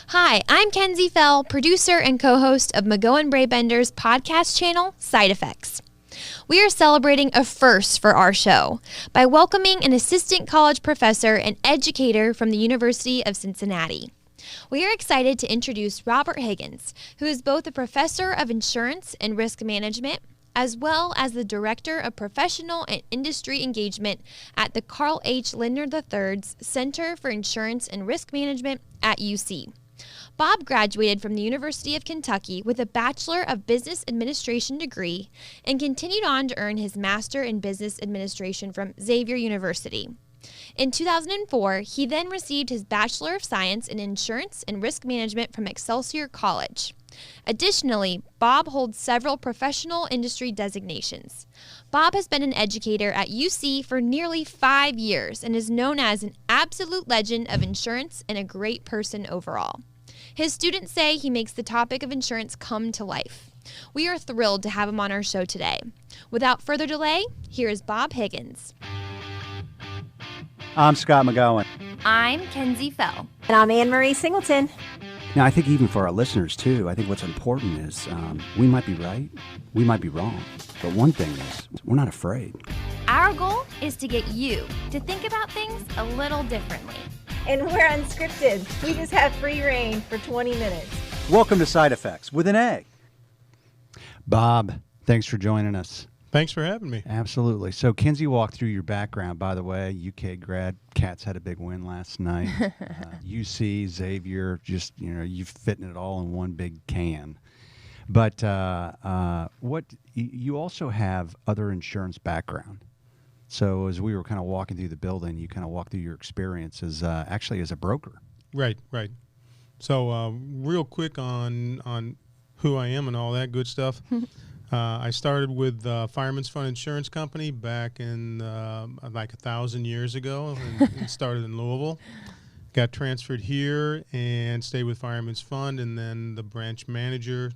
Hi, I'm Kenzie, producer and co-host of McGohan Brabender's podcast channel, Side Effects. We are celebrating a first for our show by welcoming an assistant college professor and educator from the University of Cincinnati. We are excited to introduce Robert Higgins, who is both a professor of insurance and risk management, as well as the Director of Professional and Industry Engagement at the Carl H. Lindner III Center for Insurance and Risk Management at UC. Bob graduated from the University of Kentucky with a Bachelor of Business Administration degree and continued on to earn his Master in Business Administration from Xavier University. In 2004, he then received his Bachelor of Science in Insurance and Risk Management from Excelsior College. Additionally, Bob holds several professional industry designations. Bob has been an educator at UC for nearly 5 years and is known as an absolute legend of insurance and a great person overall. His students say he makes the topic of insurance come to life. We are thrilled to have him on our show today. Without further delay, here is Bob Higgins. I'm Scott McGohan. I'm Kenzie Fell. And I'm Anne-Marie Singleton. Now, I think even for our listeners, too, I think what's important is we might be right, we might be wrong. But one thing is, we're not afraid. Our goal is to get you to think about things a little differently. And we're unscripted. We just have free reign for 20 minutes. Welcome to Side Effects with an A. Bob, thanks for joining us. Thanks for having me. Absolutely. So Kenzie walked through your background, by the way. UK grad, Cats had a big win last night. UC, Xavier, just, you've fitting it all in one big can. But you also have other insurance background. So as we were kind of walking through the building, you kind of walked through your experience as actually as a broker. Right. So real quick on who I am and all that good stuff. I started with Fireman's Fund Insurance Company back in like 1,000 years ago and started in Louisville. Got transferred here and stayed with Fireman's Fund, and then the branch manager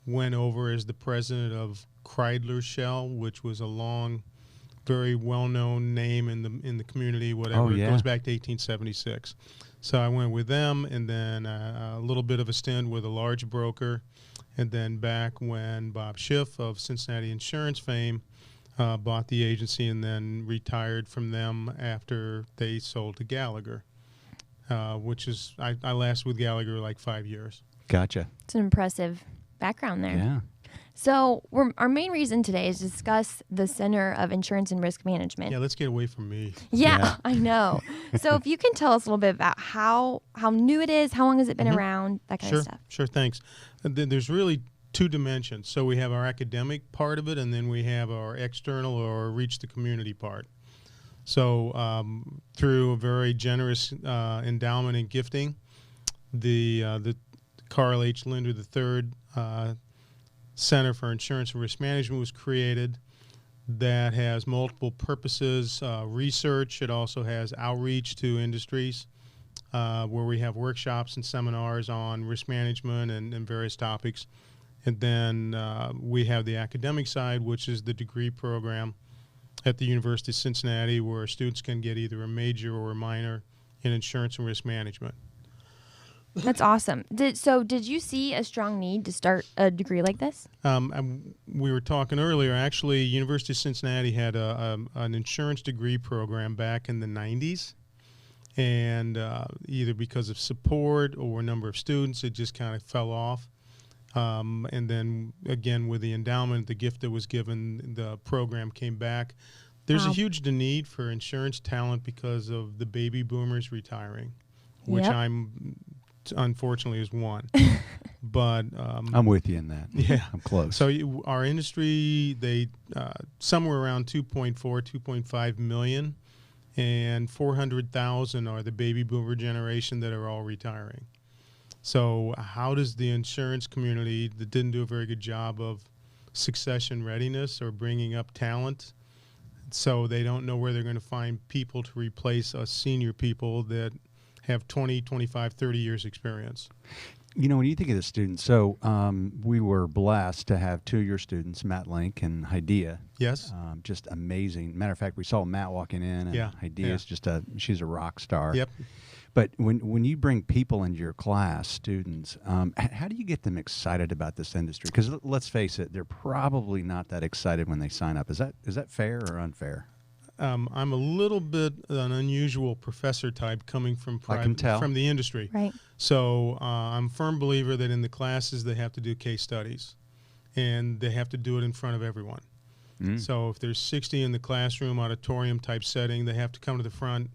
went over as the president of Kreidler Shell, which was a long, very well-known name in the community, whatever. Oh, yeah. It goes back to 1876. So I went with them, and then a little bit of a stint with a large broker. And then back when Bob Schiff of Cincinnati insurance fame bought the agency and then retired from them after they sold to Gallagher, which is, I lasted with Gallagher like 5 years. Gotcha. It's an impressive background there. Yeah. So our main reason today is to discuss the Center of Insurance and Risk Management. Yeah, let's get away from me. Yeah. I know. So if you can tell us a little bit about how new it is, how long has it been around, that kind of stuff. Sure, thanks. There's really two dimensions. So we have our academic part of it, and then we have our external or reach the community part. So through a very generous endowment and gifting, the Carl H. Lindner III Center for Insurance and Risk Management was created. That has multiple purposes, research. It also has outreach to industries where we have workshops and seminars on risk management and various topics. And then we have the academic side, which is the degree program at the University of Cincinnati, where students can get either a major or a minor in insurance and risk management. That's awesome. Did you see a strong need to start a degree like this? We were talking earlier. Actually, University of Cincinnati had an insurance degree program back in the 90s. And either because of support or number of students, it just kind of fell off. And then, again, with the endowment, the gift that was given, the program came back. There's a huge need for insurance talent because of the baby boomers retiring, which unfortunately is one. But I'm with you in that. Yeah. I'm close. So our industry, they somewhere around 2.5 million, and 400,000 are the baby boomer generation that are all retiring. So how does the insurance community that didn't do a very good job of succession readiness or bringing up talent, so they don't know where they're going to find people to replace us senior people that have 20, 25, 30 years experience? When you think of the students, so we were blessed to have two of your students, Matt Link and Hidea. Yes. Just amazing. Matter of fact, we saw Matt walking in, and Hidea's she's a rock star. Yep. But when you bring people into your class, students, how do you get them excited about this industry? Because let's face it, they're probably not that excited when they sign up. Is that fair or unfair? I'm a little bit an unusual professor type coming from I can tell. from the industry. Right. So I'm a firm believer that in the classes they have to do case studies, and they have to do it in front of everyone. So if there's 60 in the classroom, auditorium type setting, they have to come to the front,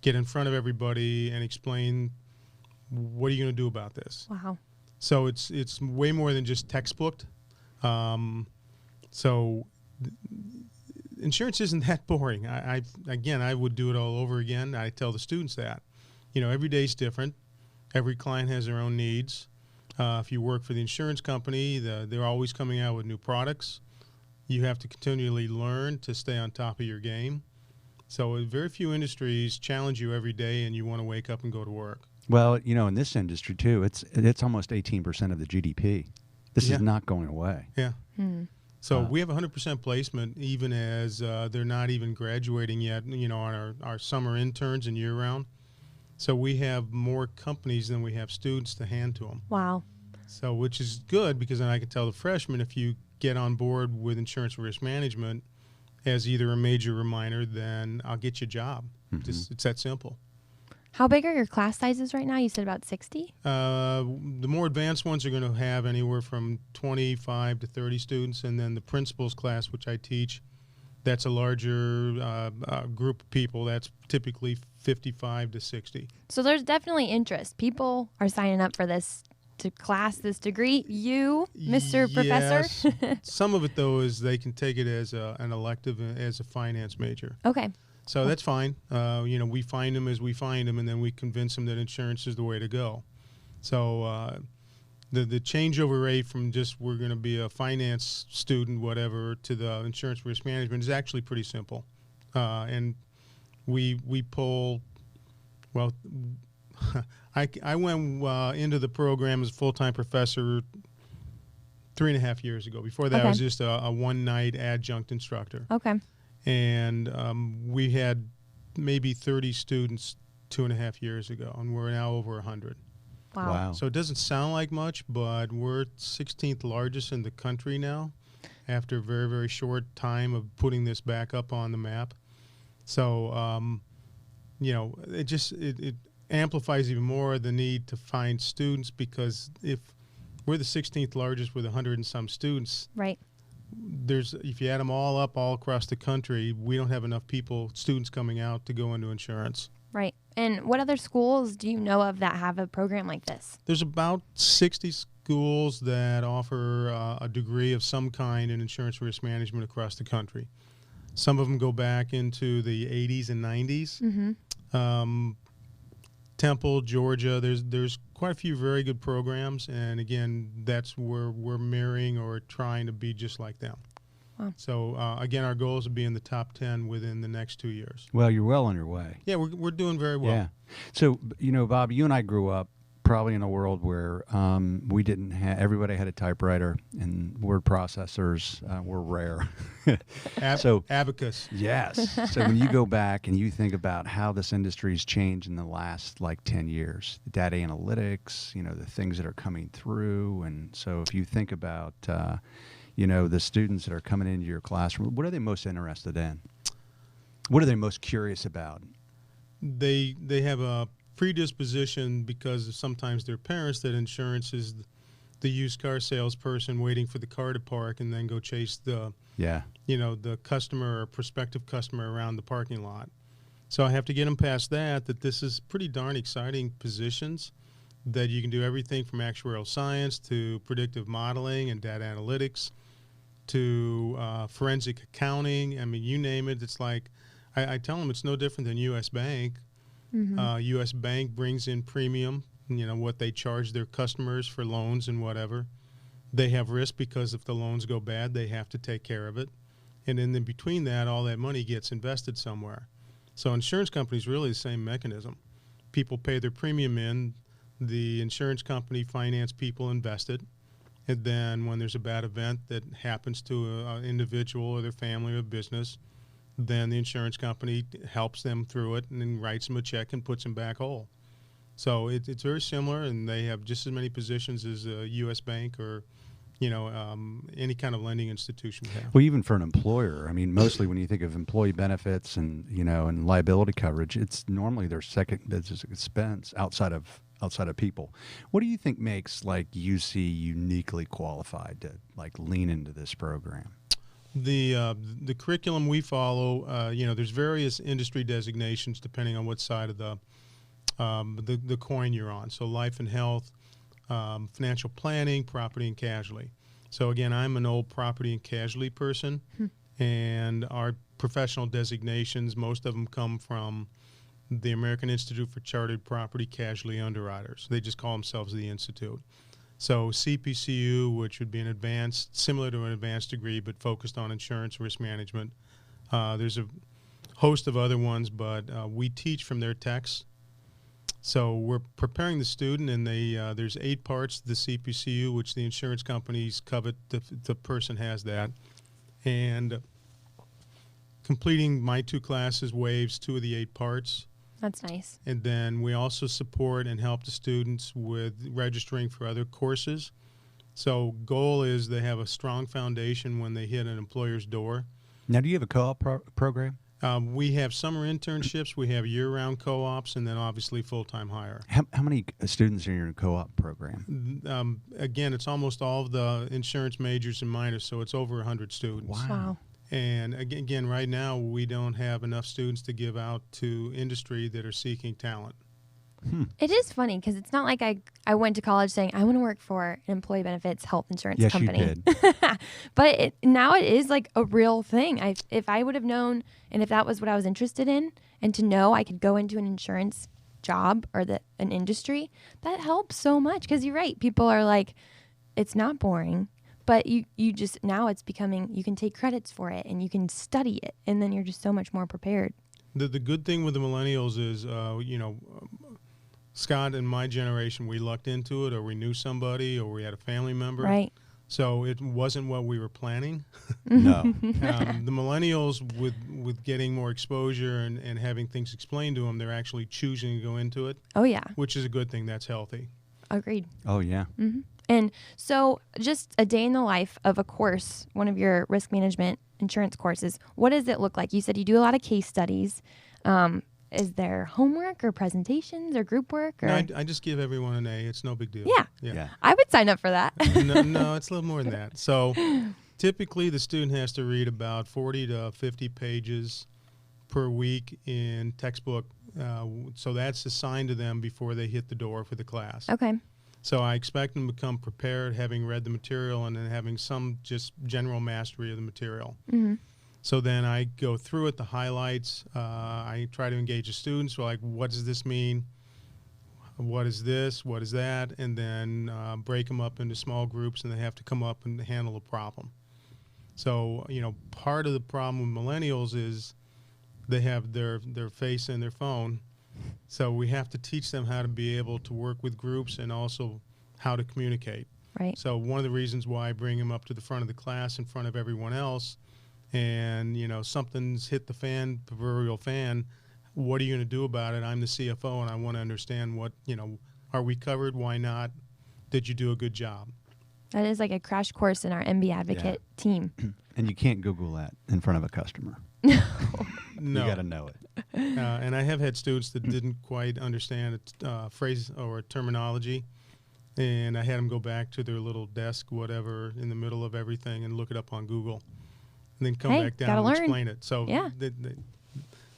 get in front of everybody, and explain what are you going to do about this. Wow. So it's way more than just textbooked. Insurance isn't that boring. I would do it all over again. I tell the students that, every day's different. Every client has their own needs. If you work for the insurance company, they're always coming out with new products. You have to continually learn to stay on top of your game. So very few industries challenge you every day, and you want to wake up and go to work. Well, in this industry too, it's almost 18% of the GDP. This is not going away. Yeah. So we have 100% placement, even as they're not even graduating yet, on our summer interns and year-round. So we have more companies than we have students to hand to them. Wow. So which is good, because then I can tell the freshmen, if you get on board with insurance risk management as either a major or minor, then I'll get you a job. It's that simple. How big are your class sizes right now? You said about 60? The more advanced ones are going to have anywhere from 25 to 30 students, and then the principals class, which I teach, that's a larger group of people. That's typically 55 to 60. So there's definitely interest. People are signing up for this this degree. You, Mr. Professor? Some of it, though, is they can take it as an elective, as a finance major. Okay. So that's fine. We find them as we find them, and then we convince them that insurance is the way to go. So the changeover rate from just we're going to be a finance student, whatever, to the insurance risk management is actually pretty simple. And we pull, well, I went into the program as a full-time professor 3.5 years ago. Before that, I was just a one-night adjunct instructor. Okay. And we had maybe 30 students 2.5 years ago, and we're now over 100. Wow. So it doesn't sound like much, but we're 16th largest in the country now after a very, very short time of putting this back up on the map. So, it amplifies even more the need to find students, because if we're the 16th largest with 100 and some students, right, if you add them all up all across the country, we don't have enough students coming out to go into insurance. Right. And what other schools do you know of that have a program like this? There's about 60 schools that offer a degree of some kind in insurance risk management across the country. Some of them go back into the 80s and 90s. Temple, Georgia, there's quite a few very good programs, and again, that's where we're mirroring or trying to be just like them. Wow. So again, our goal is to be in the top 10 within the next 2 years. Well, you're well on your way. Yeah, we're doing very well. Yeah. So, Bob, you and I grew up probably in a world where we didn't have, everybody had a typewriter, and word processors were rare. Abacus. Yes. So when you go back and you think about how this industry's changed in the last 10 years, data analytics, the things that are coming through. And so if you think about, the students that are coming into your classroom, what are they most interested in? What are they most curious about? They have a predisposition, because of sometimes their parents, that insurance is the used car salesperson waiting for the car to park and then go chase the customer or prospective customer around the parking lot. So I have to get them past that this is pretty darn exciting positions, that you can do everything from actuarial science to predictive modeling and data analytics to forensic accounting. I mean, you name it. It's like I tell them it's no different than U.S. Bank. U.S. Bank brings in premium, what they charge their customers for loans and whatever. They have risk, because if the loans go bad, they have to take care of it. And then in between that, all that money gets invested somewhere. So insurance companies really the same mechanism. People pay their premium in, the insurance company finance people invested, and then when there's a bad event that happens to an individual or their family or business, then the insurance company helps them through it and then writes them a check and puts them back whole. So it's very similar, and they have just as many positions as a U.S. bank or, any kind of lending institution would have. Well, even for an employer, I mean, mostly when you think of employee benefits and and liability coverage, it's normally their second business expense outside of people. What do you think makes like UC uniquely qualified to like lean into this program? The curriculum we follow, there's various industry designations depending on what side of the coin you're on. So life and health, financial planning, property and casualty. So again, I'm an old property and casualty person, and our professional designations, most of them come from the American Institute for Chartered Property Casualty Underwriters. They just call themselves the Institute. So CPCU, which would be similar to an advanced degree, but focused on insurance risk management. There's a host of other ones, but we teach from their texts. So we're preparing the student, and there's 8 parts to the CPCU, which the insurance companies covet. The person has that. And completing my 2 classes waives 2 of the 8 parts. That's nice. And then we also support and help the students with registering for other courses. So goal is they have a strong foundation when they hit an employer's door. Now, do you have a co-op program? We have summer internships, we have year-round co-ops, and then obviously full-time hire. How many students are in your co-op program? Again, it's almost all of the insurance majors and minors, so it's over 100 students. Wow. And again, right now, we don't have enough students to give out to industry that are seeking talent. It is funny because it's not like I went to college saying I want to work for an employee benefits health insurance company. Yes, you did. But now it is like a real thing. If I would have known, and if that was what I was interested in, and to know I could go into an insurance job or an industry, that helps so much. Because you're right. People are like, it's not boring. But you just, now it's becoming, you can take credits for it and you can study it, and then you're just so much more prepared. The good thing with the millennials is, Scott and my generation, we lucked into it, or we knew somebody, or we had a family member. Right. So it wasn't what we were planning. No. The millennials, with getting more exposure and having things explained to them, they're actually choosing to go into it. Oh, yeah. Which is a good thing. That's healthy. Agreed. Oh, yeah. Mm-hmm. And so just a day in the life of a course, one of your risk management insurance courses, what does it look like? You said you do a lot of case studies. Is there homework or presentations or group work? Or? No, I just give everyone an A. It's no big deal. Yeah. I would sign up for that. No, it's a little more than that. So typically the student has to read about 40 to 50 pages per week in textbook. So that's assigned to them before they hit the door for the class. Okay. So I expect them to come prepared, having read the material and then having some just general mastery of the material. Mm-hmm. So then I go through it, the highlights. I try to engage the students. So like, what does this mean? What is this? What is that? And then break them up into small groups, and they have to come up and handle a problem. So, part of the problem with millennials is they have their face in their phone. So we have to teach them how to be able to work with groups and also how to communicate. Right. So one of the reasons why I bring them up to the front of the class in front of everyone else, and, something's hit the fan, proverbial fan, what are you going to do about it? I'm the CFO, and I want to understand what, are we covered? Why not? Did you do a good job? That is like a crash course in our MB Advocate team. And you can't Google that in front of a customer. No. You got to know it. And I have had students that didn't quite understand a phrase or a terminology, and I had them go back to their little desk, whatever, in the middle of everything and look it up on Google, and then come back down and explain it. So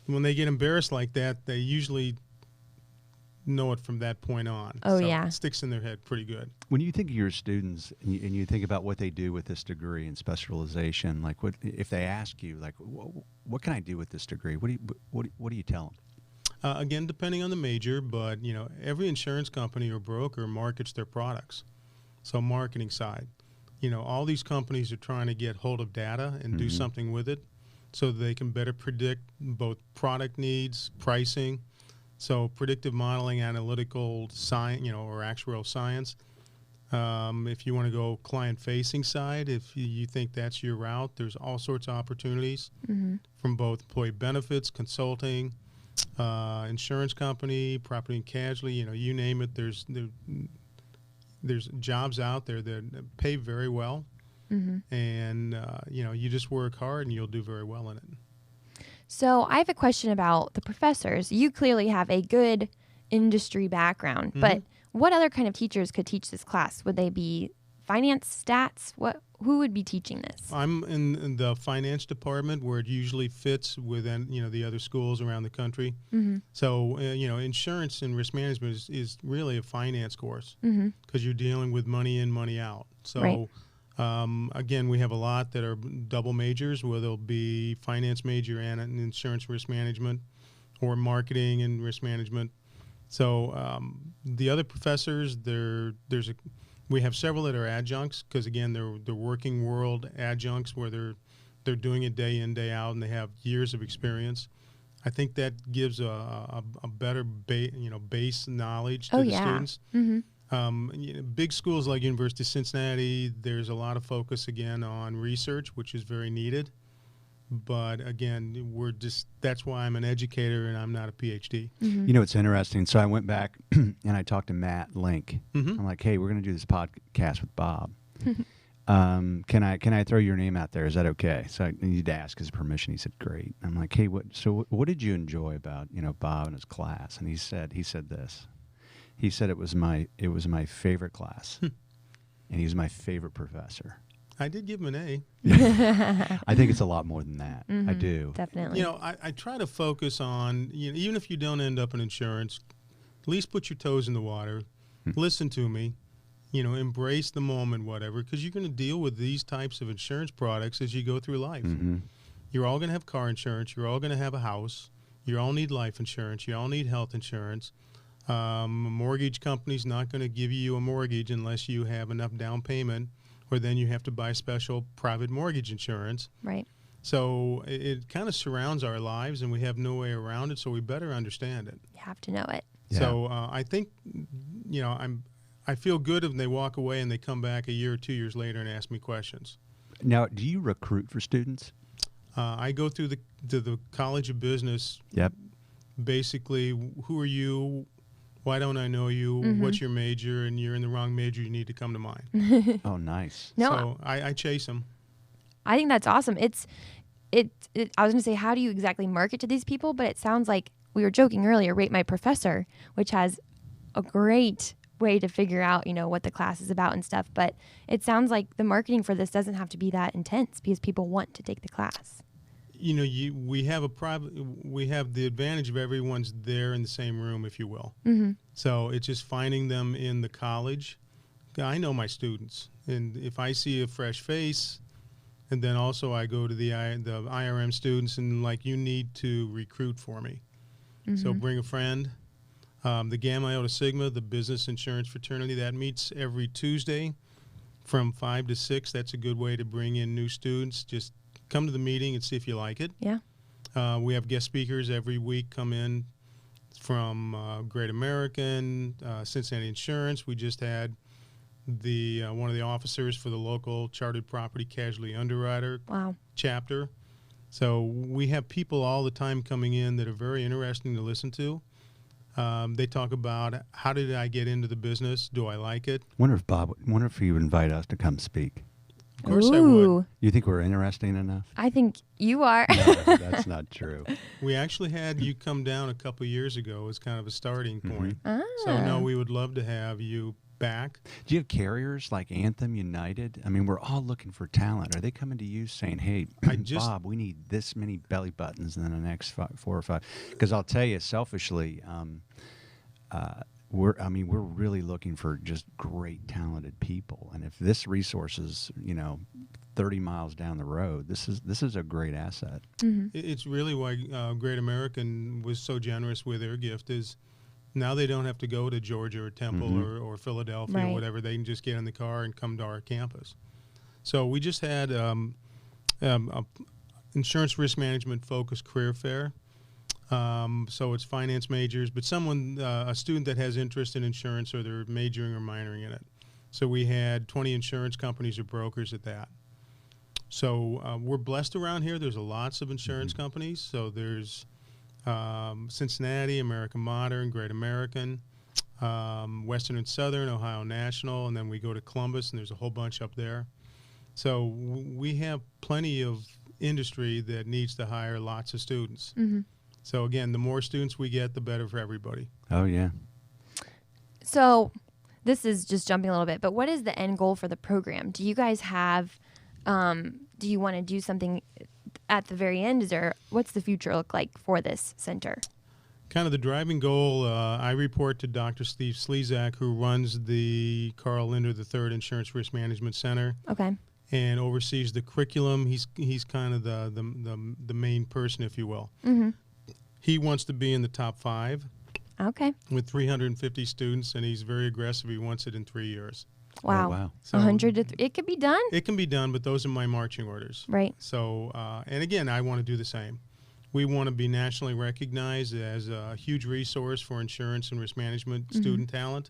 when they get embarrassed like that, they usually know it from that point on. Oh, so yeah. It sticks in their head pretty good. When you think of your students and you think about what they do with this degree and specialization, like what if they ask you, like, what can I do with this degree? What do you tell them? Again, depending on the major, but every insurance company or broker markets their products. So marketing side, all these companies are trying to get hold of data and do something with it, so that they can better predict both product needs, pricing. So predictive modeling, analytical science, or actuarial science. If you want to go client-facing side, if you think that's your route, there's all sorts of opportunities from both employee benefits, consulting, insurance company, property and casualty, you name it. There's jobs out there that pay very well, and you just work hard and you'll do very well in it. So I have a question about the professors. You clearly have a good industry background, but what other kind of teachers could teach this class? Would they be finance, stats? Who would be teaching this? I'm in the finance department where it usually fits within the other schools around the country. So insurance and risk management is really a finance course because you're dealing with money in, money out. So again, we have a lot that are double majors where there'll be finance major and an insurance risk management or marketing and risk management. So the other professors, we have several that are adjuncts because, again, they're working world adjuncts where they're doing it day in, day out, and they have years of experience. I think that gives a better base knowledge to the students. Big schools like University of Cincinnati, there's a lot of focus, again, on research, which is very needed. But again, that's why I'm an educator and I'm not a PhD. It's interesting. So I went back and I talked to Matt Link. I'm like, hey, we're going to do this podcast with Bob. Can I throw your name out there? Is that okay? So I need to ask his permission. He said, great. I'm like, hey, what did you enjoy about, Bob and his class? And he said this. He said it was my favorite class. And he's my favorite professor. I did give him an A. I think it's a lot more than that. I do. Definitely. I try to focus on, even if you don't end up in insurance, at least put your toes in the water, listen to me, embrace the moment, whatever, because you're going to deal with these types of insurance products as you go through life. You're all going to have car insurance. You're all going to have a house. You all need life insurance. You all need health insurance. A mortgage company's not going to give you a mortgage unless you have enough down payment, or then you have to buy special private mortgage insurance. Right. So it kind of surrounds our lives, and we have no way around it, so we better understand it. You have to know it. Yeah. So I think, I feel good when they walk away and they come back a year or 2 years later and ask me questions. Now, do you recruit for students? I go through the College of Business. Yep. Basically, who are you? Why don't I know you? What's your major? And you're in the wrong major. You need to come to mine. Oh, nice. No, so I chase them. I think that's awesome. I was going to say, how do you exactly market to these people? But it sounds like we were joking earlier, Rate My Professor, which has a great way to figure out, what the class is about and stuff. But it sounds like the marketing for this doesn't have to be that intense because people want to take the class. We have the advantage of everyone's there in the same room, if you will. So it's just finding them in the college. I know my students, and if I see a fresh face, and then also I go to the IRM students and you need to recruit for me. So bring a friend. The Gamma Iota Sigma, the business insurance fraternity, that meets every Tuesday from 5 to 6. That's a good way to bring in new students. Just come to the meeting and see if you like it. Yeah. We have guest speakers every week come in from Great American, Cincinnati Insurance. We just had one of the officers for the local chartered property casualty underwriter chapter. So we have people all the time coming in that are very interesting to listen to. They talk about, how did I get into the business? Do I like it? Wonder if you would invite us to come speak. Of course I would. You think we're interesting enough? I think you are. No, that's not true. We actually had you come down a couple years ago as kind of a starting point. So, no, we would love to have you back. Do you have carriers like Anthem, United? I mean, we're all looking for talent. Are they coming to you saying, hey, Bob, we need this many belly buttons in the next 4 or 5? Because I'll tell you, selfishly, we're really looking for just great, talented people. And if this resource is, 30 miles down the road, this is a great asset. It's really why Great American was so generous with their gift is now they don't have to go to Georgia or Temple or Philadelphia or whatever. They can just get in the car and come to our campus. So we just had a insurance risk management focused career fair. So it's finance majors, but a student that has interest in insurance, or they're majoring or minoring in it. So we had 20 insurance companies or brokers at that. So we're blessed around here. There's lots of insurance companies. So there's Cincinnati, American Modern, Great American, Western and Southern, Ohio National, and then we go to Columbus, and there's a whole bunch up there. So we have plenty of industry that needs to hire lots of students. So again, the more students we get, the better for everybody. Oh, yeah. So this is just jumping a little bit, but what is the end goal for the program? Do you guys have, do you want to do something at the very end? What's the future look like for this center? Kind of the driving goal, I report to Dr. Steve Slezak, who runs the Carl Lindner III Insurance Risk Management Center. Okay. And oversees the curriculum. He's kind of the main person, if you will. He wants to be in the top 5. Okay. With 350 students, and he's very aggressive. He wants it in 3 years. Wow. Oh, wow. So 100 to it could be done. It can be done, but those are my marching orders. Right. So, and again, I want to do the same. We want to be nationally recognized as a huge resource for insurance and risk management student talent.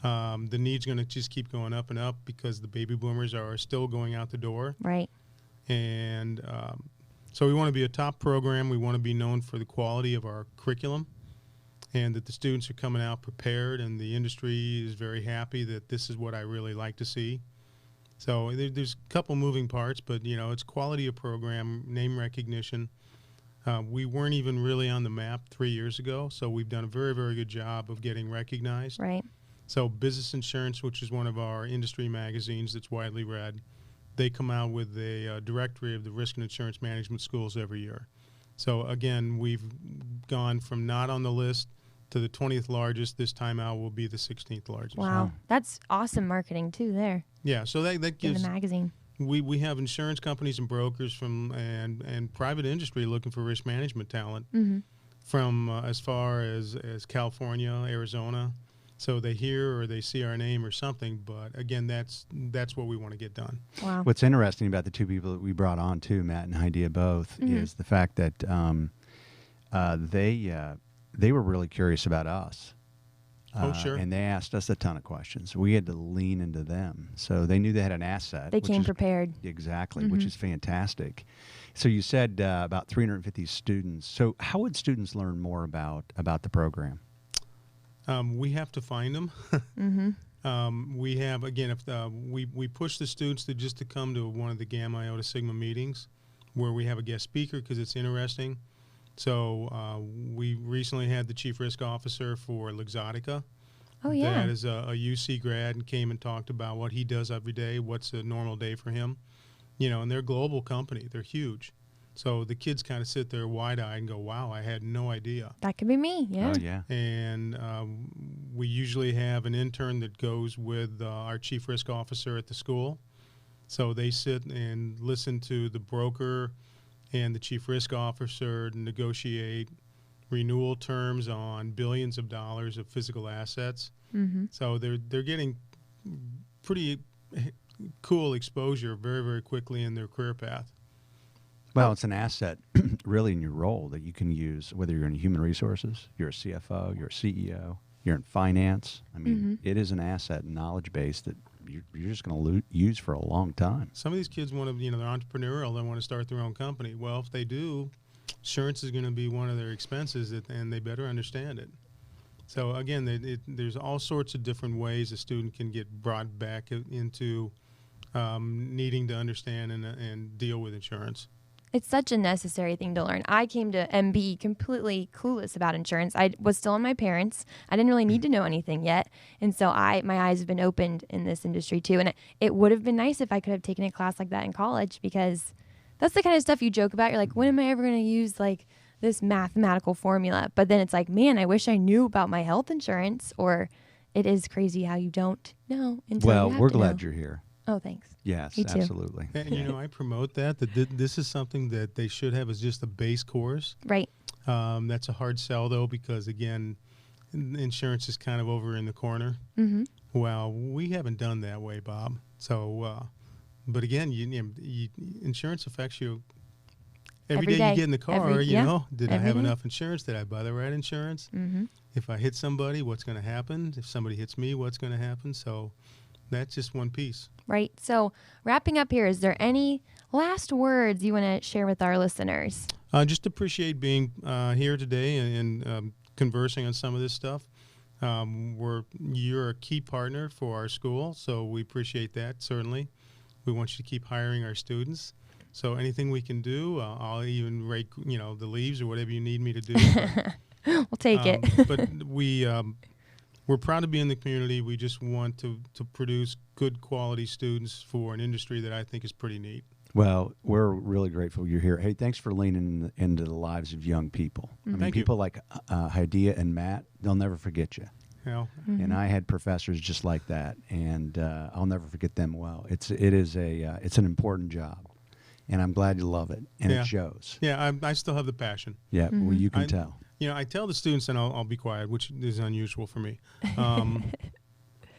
The need's going to just keep going up and up because the baby boomers are still going out the door. Right. And so we want to be a top program. We want to be known for the quality of our curriculum and that the students are coming out prepared, and the industry is very happy that this is what I really like to see. So there's a couple moving parts, but, you know, it's quality of program, name recognition. We weren't even really on the map 3 years ago, so we've done a very, very good job of getting recognized. Right. So Business Insurance, which is one of our industry magazines that's widely read, they come out with a directory of the risk and insurance management schools every year. So again, we've gone from not on the list to the 20th largest. This time out will be the 16th largest. Wow. That's awesome marketing too there Yeah, so that in gives the magazine. we have insurance companies and brokers from and private industry looking for risk management talent from as far as California, Arizona. So they hear or they see our name or something, but again, that's what we want to get done. Wow. What's interesting about the two people that we brought on too, Matt and Heidi both, is the fact that they were really curious about us. Oh, sure. And they asked us a ton of questions. We had to lean into them. So they knew they had an asset. They came prepared. Exactly, which is fantastic. So you said about 350 students. So how would students learn more about the program? We have to find them. We have, again, if we push the students to come to one of the Gamma Iota Sigma meetings where we have a guest speaker because it's interesting. So we recently had the chief risk officer for Luxottica. Oh, yeah. That is a UC grad and came and talked about what he does every day, what's a normal day for him. You know, and they're a global company. They're huge. So the kids kind of sit there wide-eyed and go, wow, I had no idea. That could be me, yeah. Oh, yeah. And we usually have an intern that goes with our chief risk officer at the school. So they sit and listen to the broker and the chief risk officer negotiate renewal terms on billions of dollars of physical assets. So they're getting pretty cool exposure very, very quickly in their career path. Well, it's an asset really in your role that you can use, whether you're in human resources, you're a CFO, you're a CEO, you're in finance. I mean, it is an asset and knowledge base that you're just going to use for a long time. Some of these kids want to, they're entrepreneurial. They want to start their own company. Well, if they do, insurance is going to be one of their expenses, and they better understand it. So again, there's all sorts of different ways a student can get brought back into needing to understand and deal with insurance. It's such a necessary thing to learn. I came to MB completely clueless about insurance. I was still in my parents. I didn't really need to know anything yet. And so my eyes have been opened in this industry too. And it would have been nice if I could have taken a class like that in college, because that's the kind of stuff you joke about. You're like, when am I ever going to use like this mathematical formula? But then it's like, man, I wish I knew about my health insurance. Or it is crazy how you don't know until Well, you have we're to glad know. you're here. Oh, thanks. Yes, Me too. absolutely. And, I promote that this is something that they should have as just a base course. Right. That's a hard sell, though, because, again, insurance is kind of over in the corner. Well, we haven't done that way, Bob. So, but again, insurance affects you every day you get in the car. Did I have enough insurance? Did I buy the right insurance? If I hit somebody, what's going to happen? If somebody hits me, what's going to happen? So that's just one piece. Right. So wrapping up here, is there any last words you want to share with our listeners? Just appreciate being here today and conversing on some of this stuff. You're a key partner for our school, so we appreciate that, certainly. We want you to keep hiring our students. So anything we can do, I'll even rake, the leaves or whatever you need me to do. We'll take it. But we're proud to be in the community. We just want to produce good quality students for an industry that I think is pretty neat. Well, we're really grateful you're here. Hey, thanks for leaning into the lives of young people. I mean, Thank you. people like Hadiya and Matt, they'll never forget you. And I had professors just like that, and I'll never forget them well. It's an important job, and I'm glad you love it, and it shows. Yeah, I still have the passion. Yeah, well, you can tell. I tell the students, and I'll be quiet, which is unusual for me.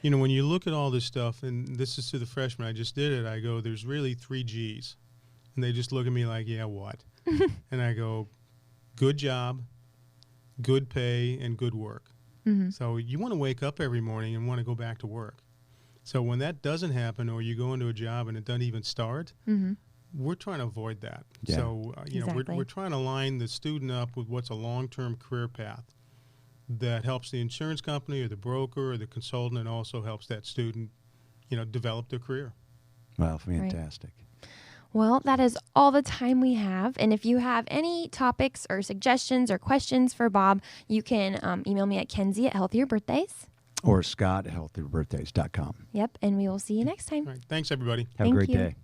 When you look at all this stuff, and this is to the freshmen, I just did it, I go, there's really 3 G's. And they just look at me like, yeah, what? And I go, good job, good pay, and good work. So you want to wake up every morning and want to go back to work. So when that doesn't happen, or you go into a job and it doesn't even start, we're trying to avoid that. Yeah. So, we're trying to line the student up with what's a long-term career path that helps the insurance company or the broker or the consultant, and also helps that student, develop their career. Well, fantastic. Right. Well, that is all the time we have. And if you have any topics or suggestions or questions for Bob, you can email me at Kenzie at healthierbirthdays. Or Scott at healthierbirthdays.com. Yep, and we will see you next time. All right. Thanks, everybody. Have a Thank great you. day.